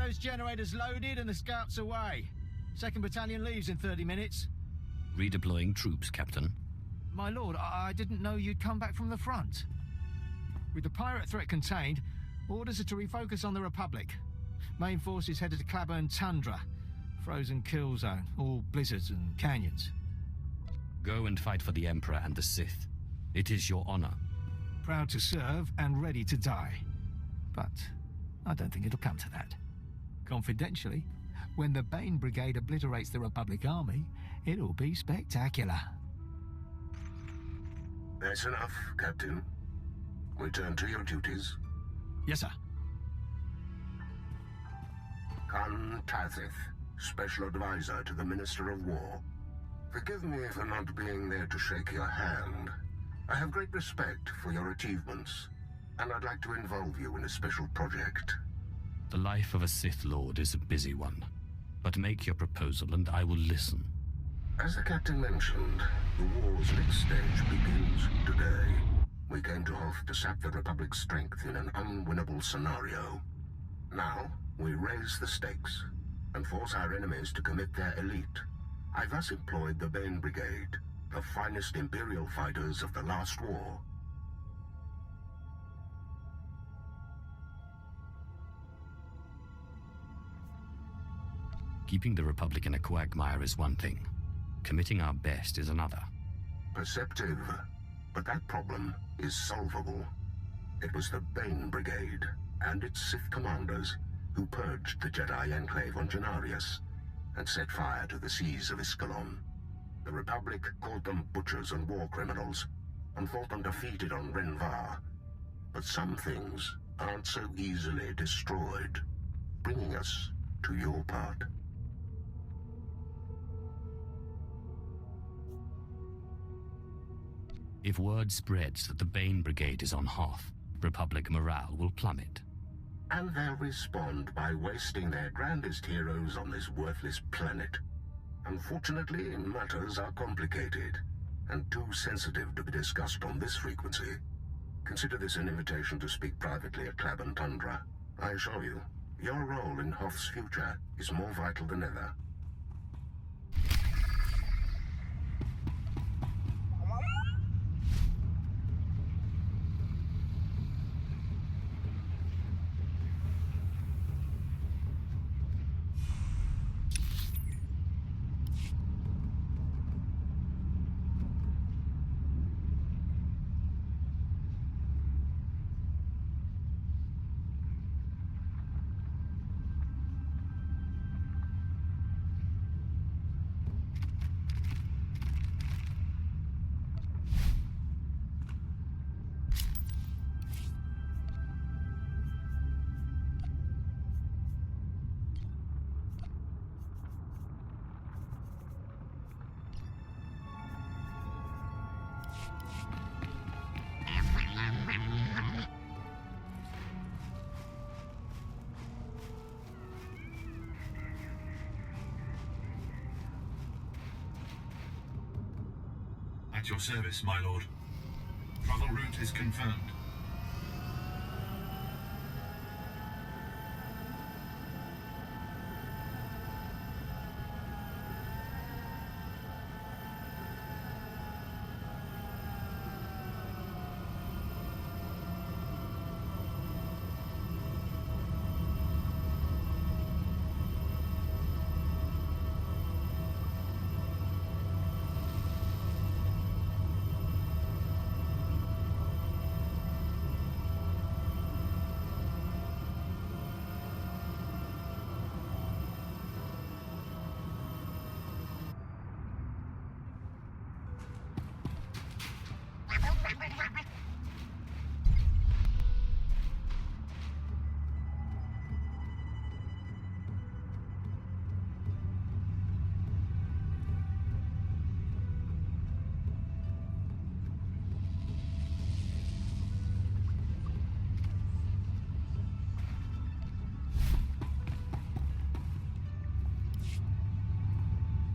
those generators loaded and the scouts away. 2nd Battalion leaves in 30 minutes. Redeploying troops, Captain. My lord, I didn't know you'd come back from the front. With the pirate threat contained, orders are to refocus on the Republic. Main forces headed to Claburn Tundra. Frozen kill zone, all blizzards and canyons. Go and fight for the Emperor and the Sith. It is your honor. Proud to serve and ready to die. But I don't think it'll come to that. Confidentially, when the Bane Brigade obliterates the Republic Army, it'll be spectacular. That's enough, Captain. Return to your duties. Yes, sir. Khan Tathith, Special Advisor to the Minister of War. Forgive me for not being there to shake your hand. I have great respect for your achievements, and I'd like to involve you in a special project. The life of a Sith Lord is a busy one, but make your proposal and I will listen. As the Captain mentioned, the war's next stage begins today. We came to Hoth to sap the Republic's strength in an unwinnable scenario. Now, we raise the stakes and force our enemies to commit their elite. I thus employed the Bane Brigade, the finest Imperial fighters of the last war. Keeping the Republic in a quagmire is one thing. Committing our best is another. Perceptive, but that problem is solvable. It was the Bane Brigade and its Sith commanders who purged the Jedi Enclave on Janarius and set fire to the seas of Iskalon. The Republic called them butchers and war criminals and thought them defeated on Renvar. But some things aren't so easily destroyed, bringing us to your part. If word spreads that the Bane Brigade is on Hoth, Republic morale will plummet. And they'll respond by wasting their grandest heroes on this worthless planet. Unfortunately, matters are complicated and too sensitive to be discussed on this frequency. Consider this an invitation to speak privately at Claburn Tundra. I assure you, your role in Hoth's future is more vital than ever. At your service, my lord. Travel route is confirmed.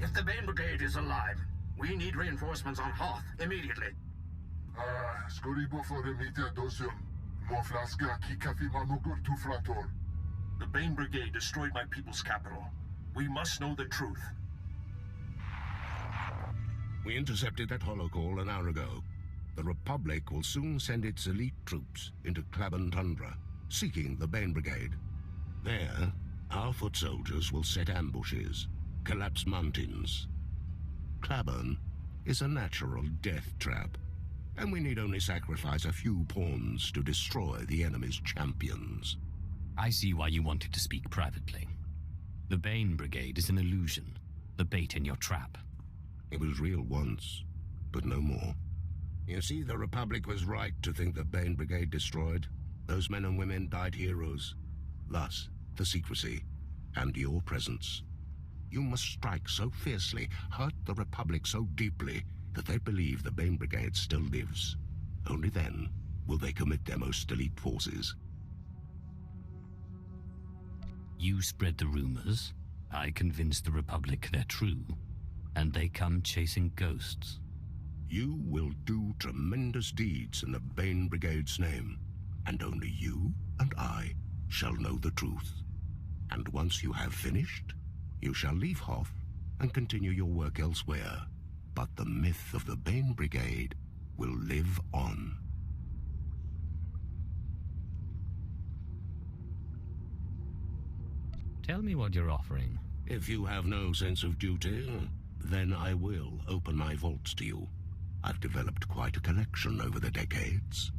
If the Bane Brigade is alive, we need reinforcements on Hoth immediately. Skori bo for remite dosium. Mo flaska ki kafi manogor tu flator. The Bane Brigade destroyed my people's capital. We must know the truth. We intercepted that holocall an hour ago. The Republic will soon send its elite troops into Klaban Tundra, seeking the Bane Brigade. There, our foot soldiers will set ambushes, collapse mountains. Klaban is a natural death trap, and we need only sacrifice a few pawns to destroy the enemy's champions. I see why you wanted to speak privately. The Bane Brigade is an illusion, the bait in your trap. It was real once, but no more. You see, the Republic was right to think the Bane Brigade destroyed. Those men and women died heroes. Thus, the secrecy, and your presence. You must strike so fiercely, hurt the Republic so deeply, that they believe the Bane Brigade still lives. Only then will they commit their most elite forces. You spread the rumors, I convinced the Republic they're true, and they come chasing ghosts. You will do tremendous deeds in the Bane Brigade's name, and only you and I shall know the truth. And once you have finished, you shall leave Hoth and continue your work elsewhere. But the myth of the Bane Brigade will live on. Tell me what you're offering. If you have no sense of duty, then I will open my vaults to you. I've developed quite a collection over the decades.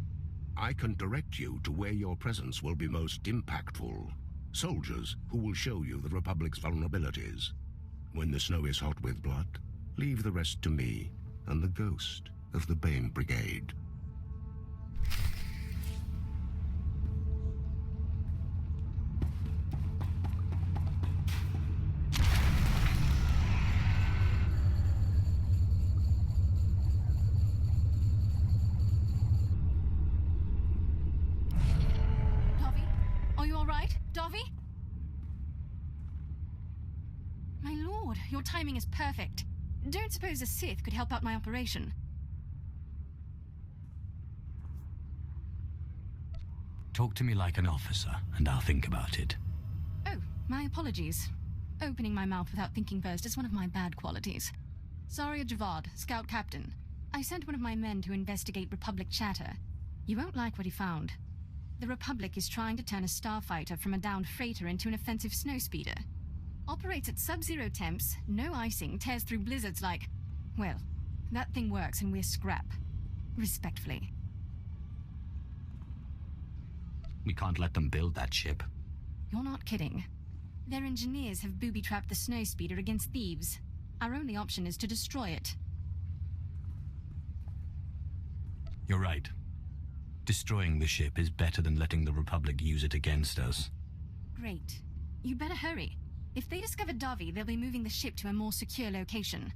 I can direct you to where your presence will be most impactful. Soldiers who will show you the Republic's vulnerabilities. When the snow is hot with blood, leave the rest to me and the ghost of the Bane Brigade. Dovey? My lord, your timing is perfect. Don't suppose a Sith could help out my operation. Talk to me like an officer, and I'll think about it. Oh, my apologies. Opening my mouth without thinking first is one of my bad qualities. Zarya Javad, Scout Captain. I sent one of my men to investigate Republic chatter. You won't like what he found. The Republic is trying to turn a starfighter from a downed freighter into an offensive snowspeeder. Operates at sub-zero temps, no icing, tears through blizzards like... Well, that thing works and we're scrap. Respectfully. We can't let them build that ship. You're not kidding. Their engineers have booby-trapped the snowspeeder against thieves. Our only option is to destroy it. You're right. Destroying the ship is better than letting the Republic use it against us. Great. You better hurry. If they discover Davi, they'll be moving the ship to a more secure location.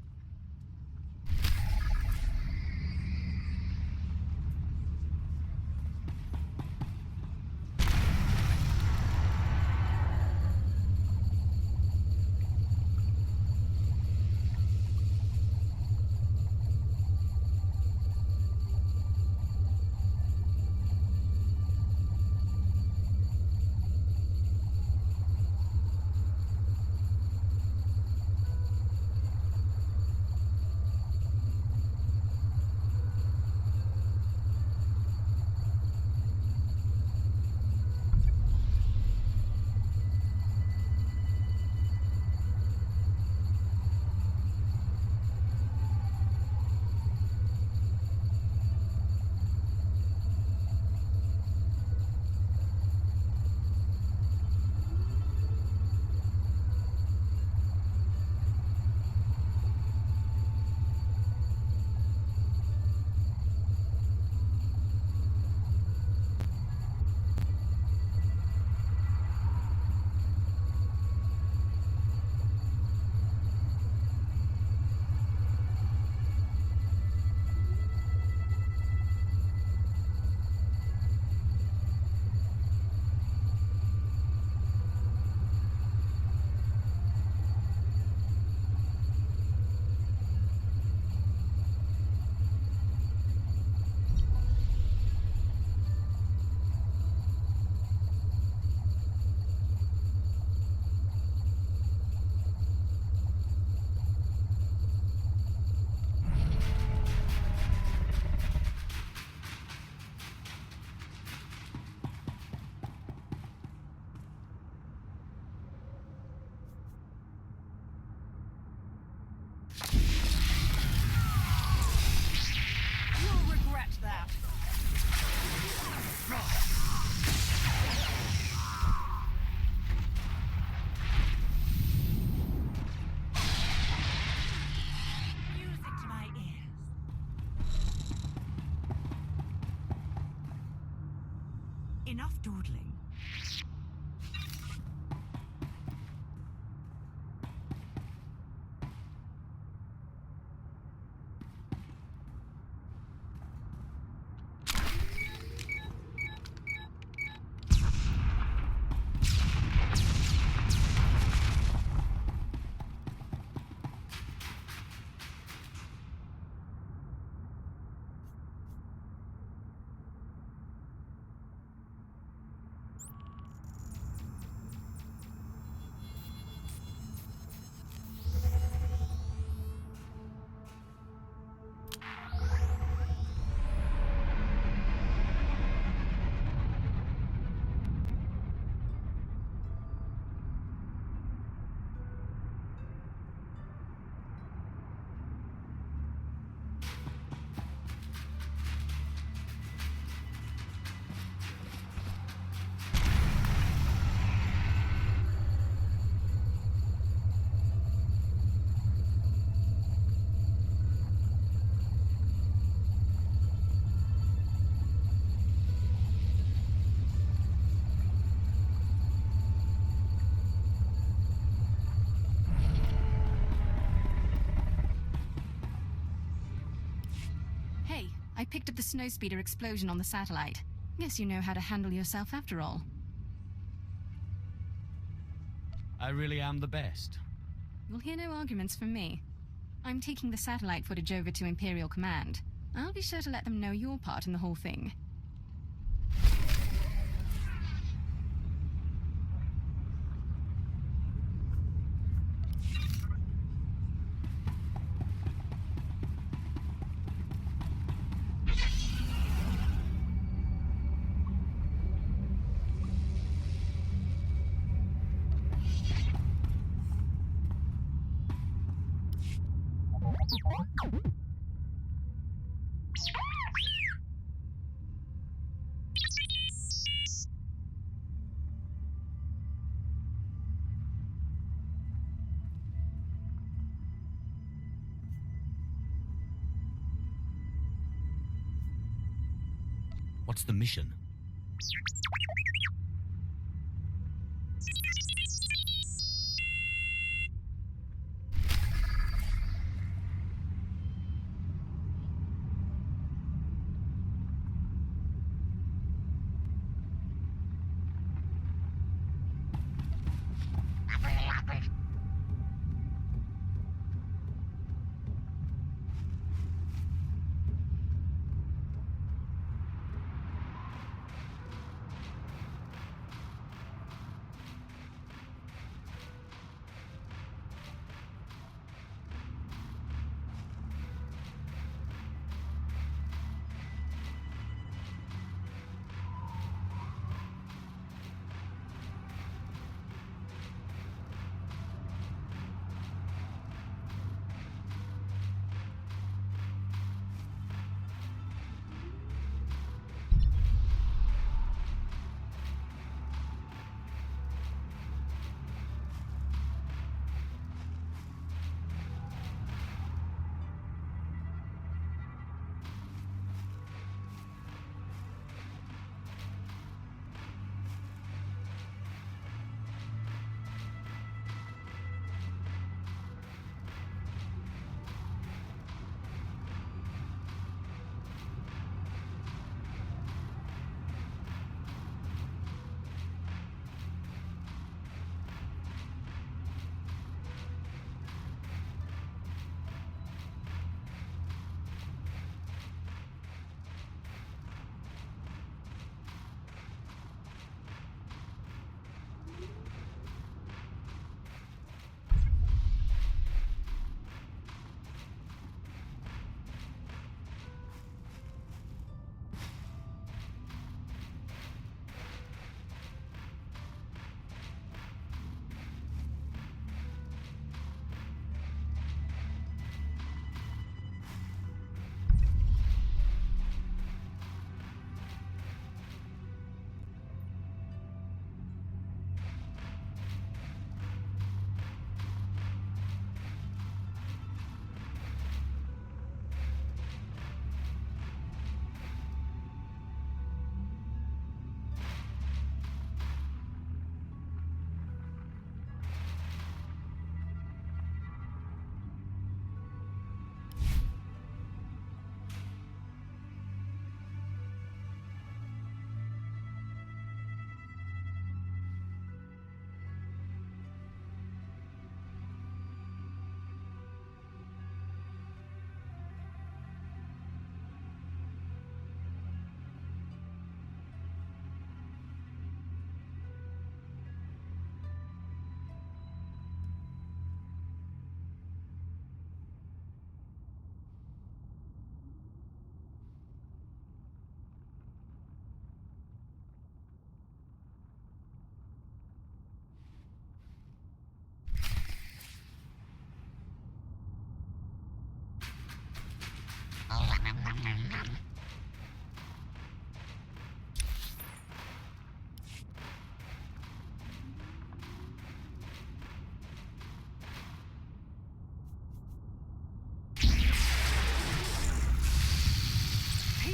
regret that. Music to my ears. Enough dawdling. Hey, I picked up the snowspeeder explosion on the satellite. Guess you know how to handle yourself after all. I really am the best. You'll hear no arguments from me. I'm taking the satellite footage over to Imperial Command. I'll be sure to let them know your part in the whole thing. What's the mission?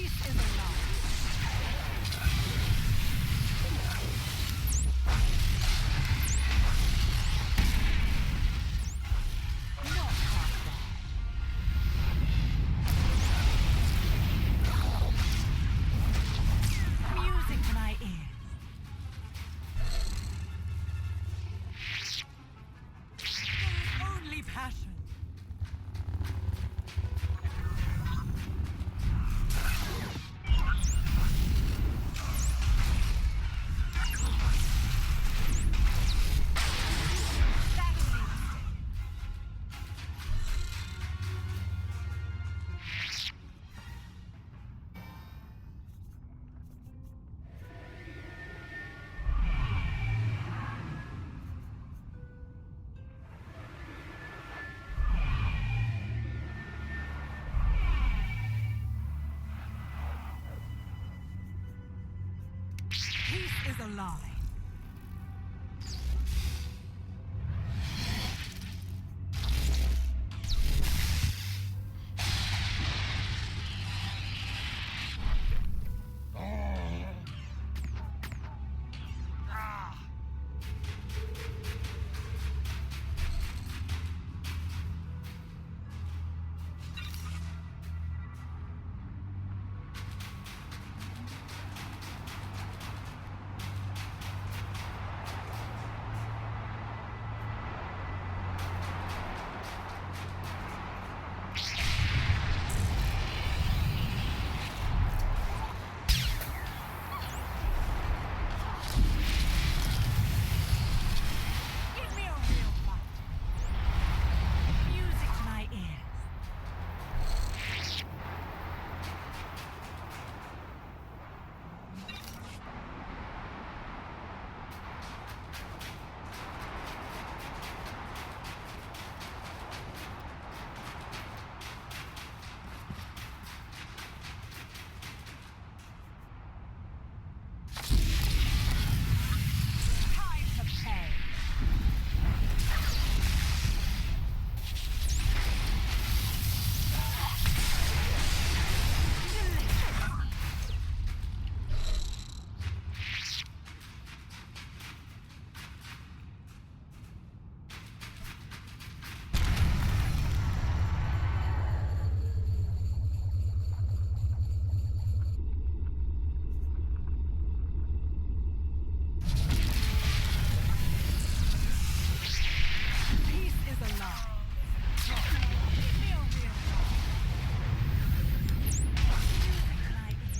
Peace is a lie. Music to my ears. Only passion. Peace is a lie. Give me a real fight. Music to my ears. Time to pay. Peace is a lie. Give me a real fight. Music to my ears.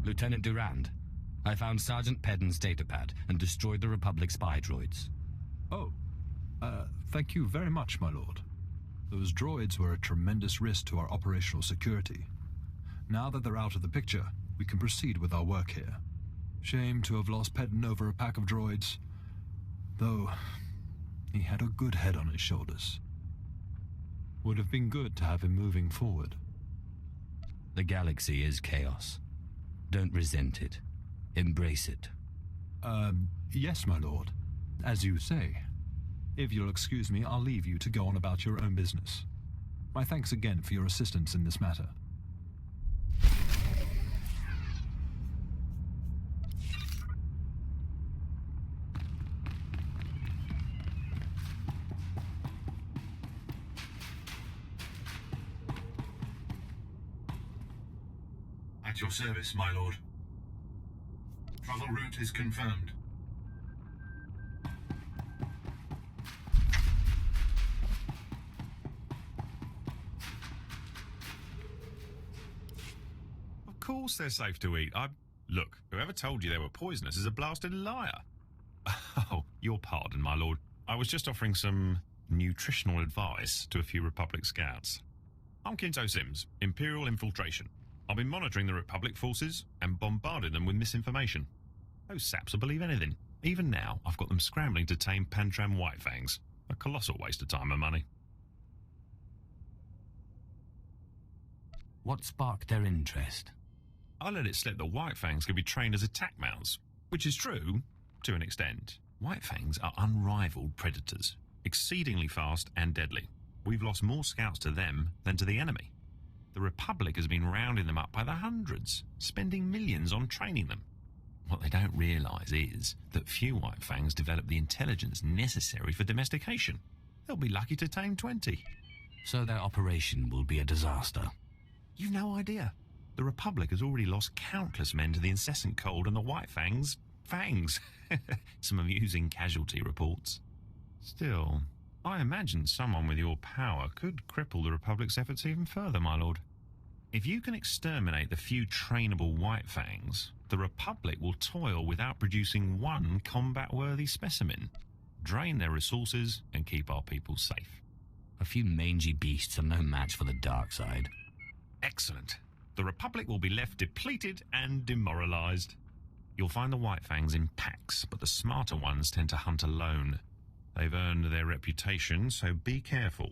Lieutenant Durand, I found Sergeant Pedden's datapad and destroyed the Republic spy droids. Oh, thank you very much, my lord. Those droids were a tremendous risk to our operational security. Now that they're out of the picture, we can proceed with our work here. Shame to have lost Pedden over a pack of droids. Though, he had a good head on his shoulders. Would have been good to have him moving forward. The galaxy is chaos. Don't resent it. Embrace it. Yes, my lord. As you say. If you'll excuse me, I'll leave you to go on about your own business. My thanks again for your assistance in this matter. At your service, my lord. Travel route is confirmed. course they're safe to eat. Look, whoever told you they were poisonous is a blasted liar. Oh, your pardon, my lord. I was just offering some nutritional advice to a few Republic scouts. I'm Kinto Sims, Imperial Infiltration. I've been monitoring the Republic forces and bombarding them with misinformation. Those saps will believe anything. Even now, I've got them scrambling to tame Pantram Whitefangs. A colossal waste of time and money. What sparked their interest? I let it slip that Whitefangs could be trained as attack mounts, which is true, to an extent. Whitefangs are unrivaled predators, exceedingly fast and deadly. We've lost more scouts to them than to the enemy. The Republic has been rounding them up by the hundreds, spending millions on training them. What they don't realise is that few Whitefangs develop the intelligence necessary for domestication. They'll be lucky to tame 20. So their operation will be a disaster. You've no idea. The Republic has already lost countless men to the incessant cold and the Whitefangs' fangs. Some amusing casualty reports. Still, I imagine someone with your power could cripple the Republic's efforts even further, my lord. If you can exterminate the few trainable Whitefangs, the Republic will toil without producing one combat-worthy specimen, drain their resources, and keep our people safe. A few mangy beasts are no match for the dark side. Excellent. The Republic will be left depleted and demoralized. You'll find the Whitefangs in packs, but the smarter ones tend to hunt alone. They've earned their reputation, so be careful.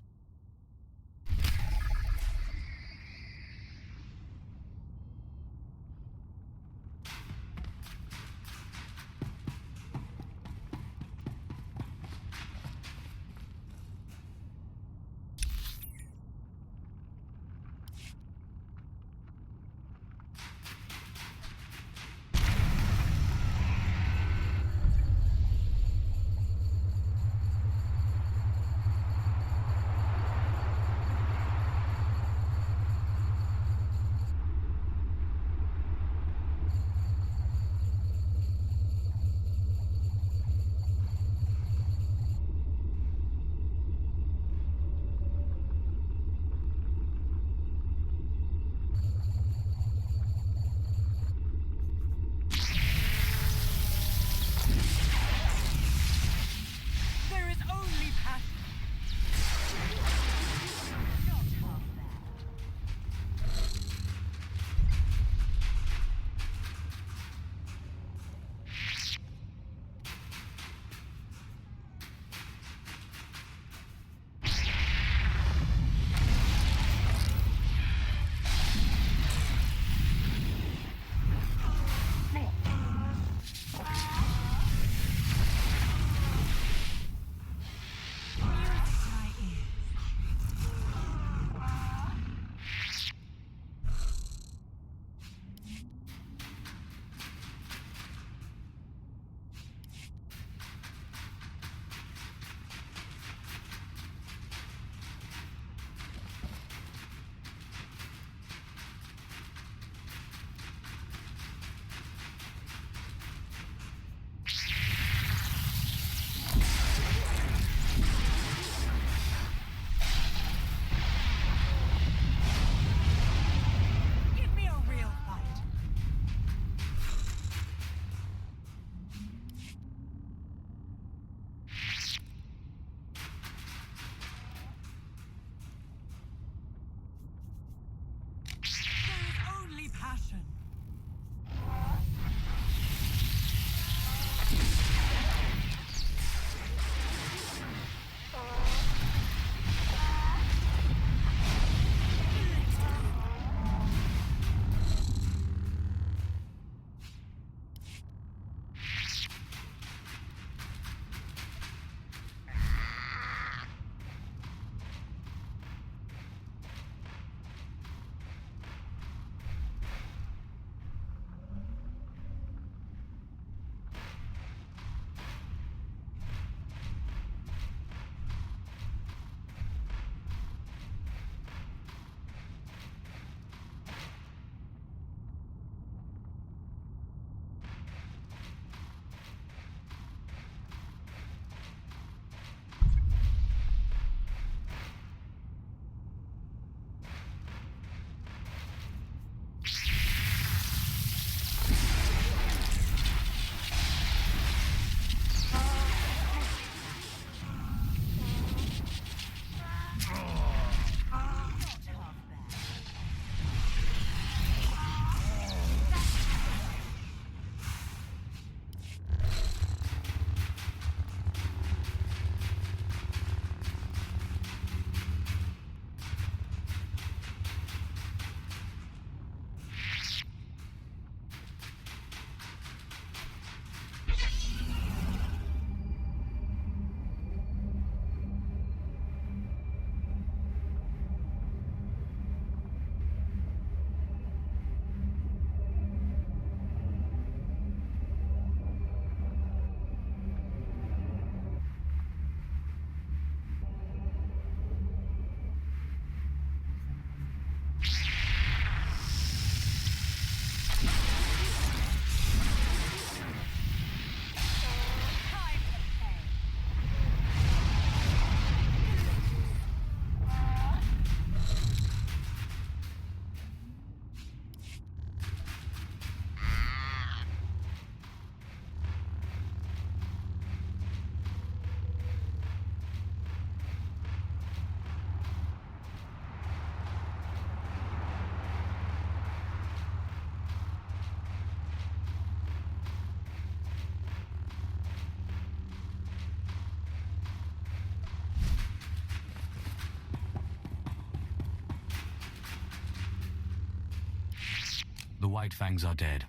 The White Fangs are dead.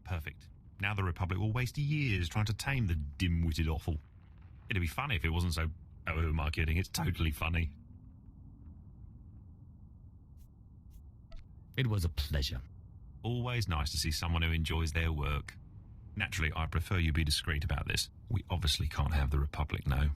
Perfect. Now the Republic will waste years trying to tame the dim-witted offal. It'd be funny if it wasn't so... Oh, who am I kidding? It's totally funny. It was a pleasure. Always nice to see someone who enjoys their work. Naturally, I prefer you be discreet about this. We obviously can't have the Republic know.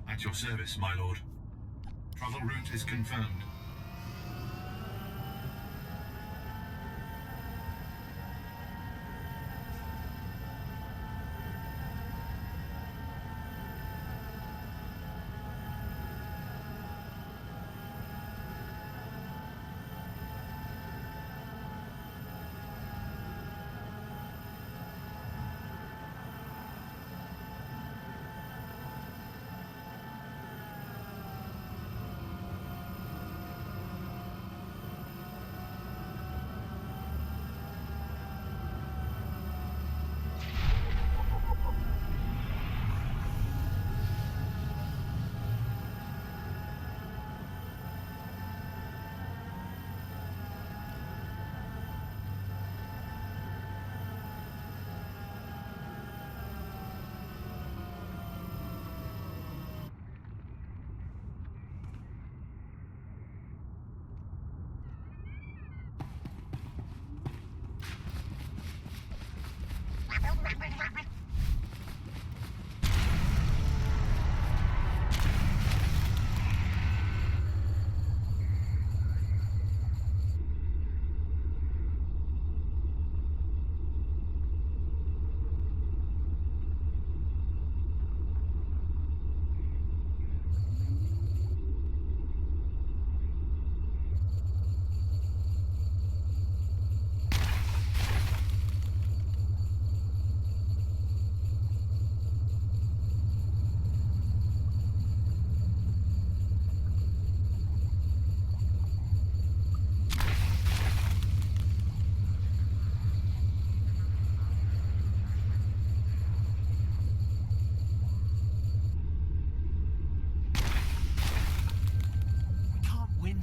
At your service, my lord. Travel route is confirmed.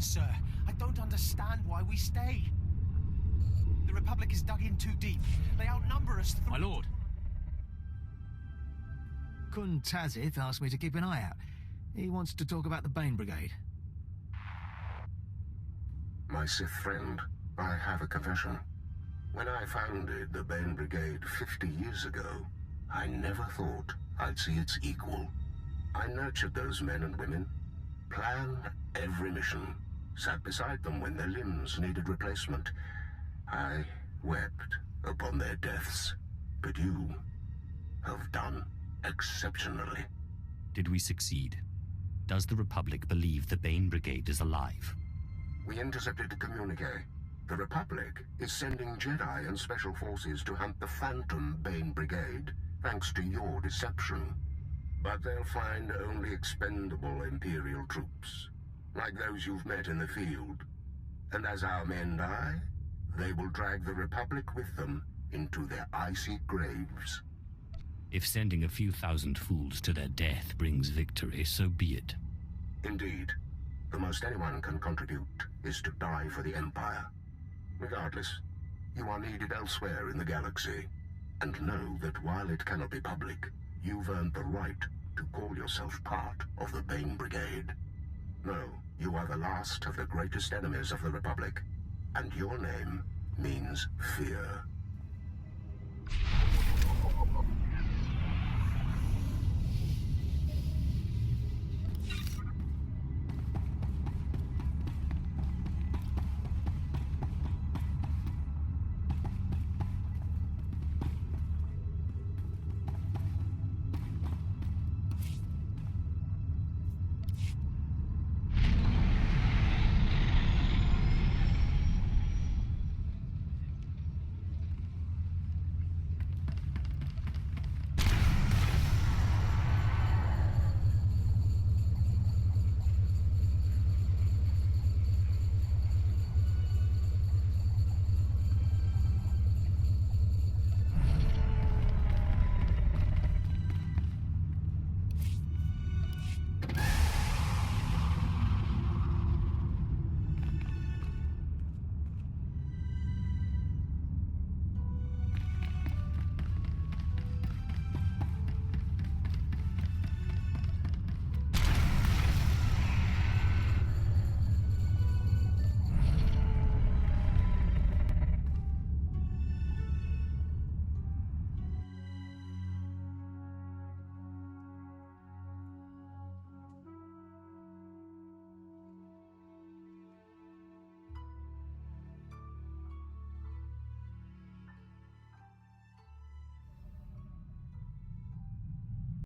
Sir, I don't understand why we stay. The Republic is dug in too deep. They outnumber us. My lord. Kun Tazith asked me to keep an eye out. He wants to talk about the Bane Brigade. My Sith friend, I have a confession. When I founded the Bane Brigade 50 years ago, I never thought I'd see its equal. I nurtured those men and women, planned every mission, sat beside them when their limbs needed replacement. I wept upon their deaths, but you have done exceptionally. Did we succeed? Does the Republic believe the Bane Brigade is alive? We intercepted a communique. The Republic is sending Jedi and Special Forces to hunt the Phantom Bane Brigade, thanks to your deception. But they'll find only expendable Imperial troops, like those you've met in the field. And as our men die, they will drag the Republic with them into their icy graves. If sending a few thousand fools to their death brings victory, so be it. Indeed. The most anyone can contribute is to die for the Empire. Regardless, you are needed elsewhere in the galaxy. And know that while it cannot be public, you've earned the right to call yourself part of the Bane Brigade. No, you are the last of the greatest enemies of the Republic, and your name means fear.